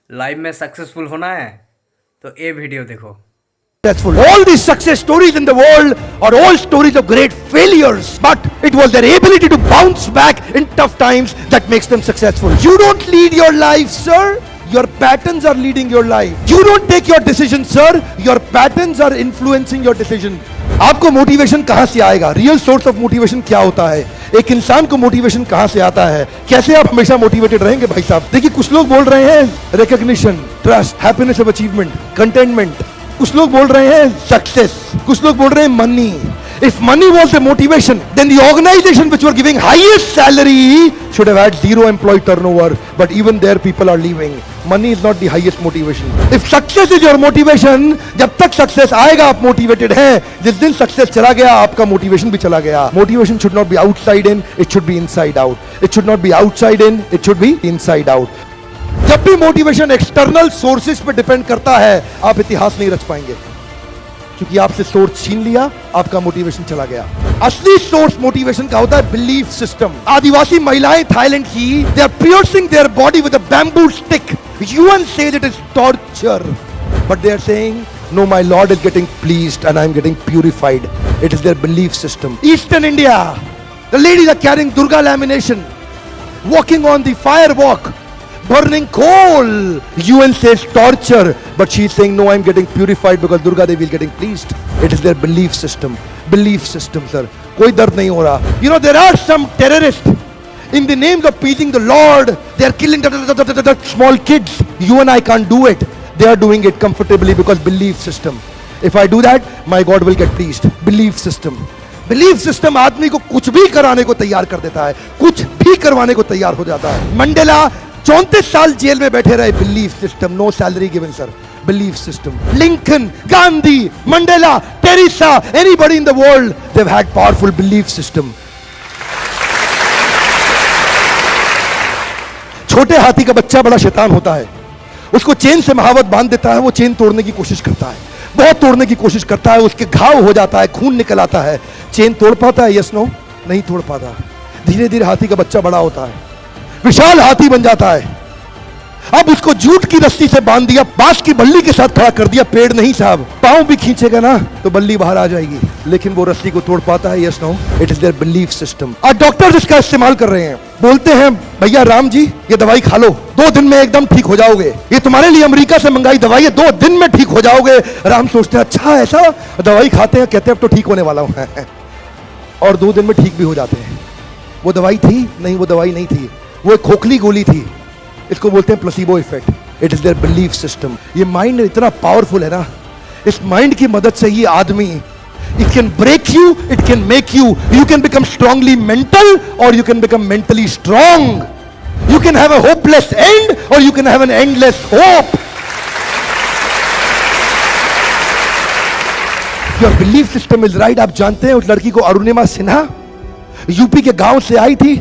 Life में successful होना है तो ये वीडियो देखो। Successful. All these success stories in the world are all stories of great failures, but it was their ability to bounce back in tough times that makes them successful. You don't lead your life, sir. Your patterns are leading your life. You don't take your decisions, sir. Your patterns are influencing your decision. आपको motivation कहां से आएगा? Real source of motivation क्या होता है? एक इंसान को मोटिवेशन कहां से आता है? कैसे आप हमेशा मोटिवेटेड रहेंगे भाई साहब? देखिए, कुछ लोग बोल रहे हैं recognition, trust, happiness of achievement, containment. कुछ लोग बोल रहे हैं सक्सेस, कुछ लोग बोल रहे हैं money. If money was the motivation, then the organization which were giving highest salary should have had zero employee turnover, but even there people are leaving. Money is not the highest motivation. If success is your motivation, जब तक success आएगा आप motivated हैं, जिस दिन success चला गया आपका motivation भी चला गया. Motivation should not be outside in, it should be inside out. It should not be outside in, it should be inside out. जब भी मोटिवेशन एक्सटर्नल सोर्सेस पे डिपेंड करता है, आप इतिहास नहीं रच पाएंगे, क्योंकि आपसे सोर्स छीन लिया, आपका मोटिवेशन चला गया. असली सोर्स मोटिवेशन का होता है बिलीफ सिस्टम. आदिवासी महिलाएं थाईलैंड की, they are piercing their body with a bamboo stick. UN says it is torture, but they are saying no, my lord is getting pleased and I am getting purified. It is their belief system. Eastern India, the ladies are carrying Durga lamination, walking on the fire walk, burning coal. UN says torture, but she is saying no, I am getting purified because Durga Devi is getting pleased. It is their belief system. Belief system, sir. कोई दर्द नहीं हो रहा. You know, there are some terrorists in the names of pleasing the Lord. They are killing the small kids. You and I can't do it. They are doing it comfortably because belief system. If I do that, my God will get pleased. Belief system. Belief system आदमी को कुछ भी कराने को तैयार कर देता है, कुछ भी करवाने को तैयार हो जाता है. मंडेला 34 साल जेल में बैठे रहे. Belief system. No salary given, sir. Belief system. Lincoln, Gandhi, Mandela, Teresa, anybody in the world, they have had powerful belief system. छोटे हाथी का बच्चा बड़ा शैतान होता है. उसको चेन से महावत बांध देता है, वो चेन तोड़ने की कोशिश करता है, बहुत तोड़ने की कोशिश करता है, उसके घाव हो जाता है, खून निकल आता है. चेन तोड़ पाता है? यस नो, नहीं तोड़ पाता. धीरे धीरे हाथी का बच्चा बड़ा होता है, विशाल हाथी बन जाता है. अब उसको जूट की रस्सी से बांध दिया, बांस की बल्ली के साथ खड़ा कर दिया. पेड़ नहीं साहब, पांव भी खींचेगा ना तो बल्ली बाहर आ जाएगी, लेकिन वो रस्सी को तोड़ पाता है? Yes no. It is their belief system. और डॉक्टर्स इसका इस्तेमाल कर रहे हैं. बोलते हैं भैया राम जी, ये दवाई खा लो, 2 दिन में एकदम ठीक हो जाओगे. ये तुम्हारे लिए अमेरिका से मंगाई दवाई है, 2 दिन में ठीक हो जाओगे. राम सोचते हैं अच्छा ऐसा, दवाई खाते हैं, कहते हैं अब तो ठीक होने वाला हूं. और 2 दिन में ठीक भी हो जाते हैं. वो दवाई थी? नहीं, वो दवाई नहीं थी, वो एक खोखली गोली थी. इसको बोलते हैं placebo effect. It is their belief system. ये माइंड इतना पावरफुल है ना, इस माइंड की मदद से ही आदमी, it can break you, it can make you. You can become strongly mental or you can become mentally strong. You can have a hopeless end or you can have an endless hope. Your belief system is right. आप जानते हैं उस लड़की को, Arunima Sinha, UP के गांव से आई थी.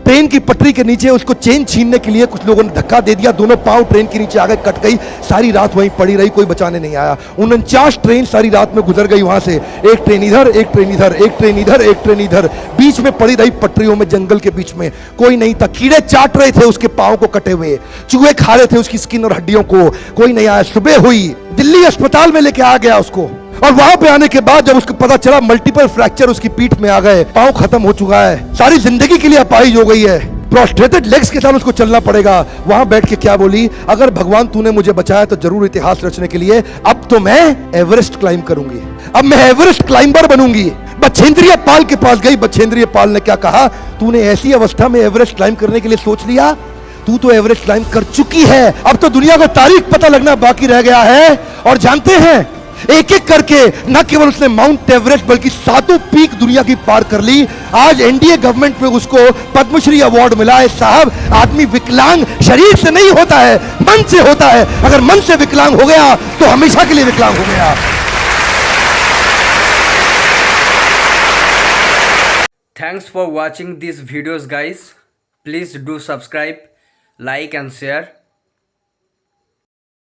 ट्रेन की पटरी के नीचे उसको चेन छीनने के लिए कुछ लोगों ने धक्का दे दिया, दोनों पांव ट्रेन के नीचे आ गए, कट गई. सारी रात वहीं पड़ी रही, कोई बचाने नहीं आया. 49 ट्रेन सारी रात में गुजर गई वहां से. एक ट्रेन इधर, एक ट्रेन इधर, एक ट्रेन इधर, एक ट्रेन इधर, बीच में पड़ी रही पटरियों में, जंगल के बीच में. कोई नहीं था. कीड़े चाट रहे थे उसके पांव को कटे हुए, चूहे खा रहे थे उसकी स्किन और हड्डियों को. कोई नहीं आया. सुबह हुई, दिल्ली अस्पताल में लेके आ गया उसको, और वहां पे आने के बाद जब उसको पता चला मल्टीपल फ्रैक्चर उसकी पीठ में आ गए, पांव खत्म हो चुका है, सारी जिंदगी के लिए अपाहिज हो गई है, प्रोस्ट्रेटेड लेग्स के साथ उसको चलना पड़ेगा. वहां बैठ के क्या बोली? अगर भगवान तूने मुझे बचाया तो जरूर इतिहास रचने के लिए अब तो मैं एवरेस्ट क्लाइंब करूंगी, अब मैं एवरेस्ट क्लाइंबर बनूंगी. बछेंद्रिय पाल के पास गई. बछेंद्रिय पाल ने क्या कहा? तूने ऐसी अवस्था में एवरेस्ट क्लाइंब करने के लिए सोच लिया? तू तो एवरेस्ट क्लाइंब कर चुकी है, अब तो दुनिया को तारीख पता लगना बाकी रह गया है. और जानते हैं, एक एक करके न केवल उसने माउंट एवरेस्ट बल्कि 7 पीक दुनिया की पार कर ली. आज एनडीए गवर्नमेंट में उसको पद्मश्री अवार्ड मिला है. साहब, आदमी विकलांग शरीर से नहीं होता है, मन से होता है. अगर मन से विकलांग हो गया तो हमेशा के लिए विकलांग हो गया. Thanks for watching these videos guys. Please do subscribe, like and share.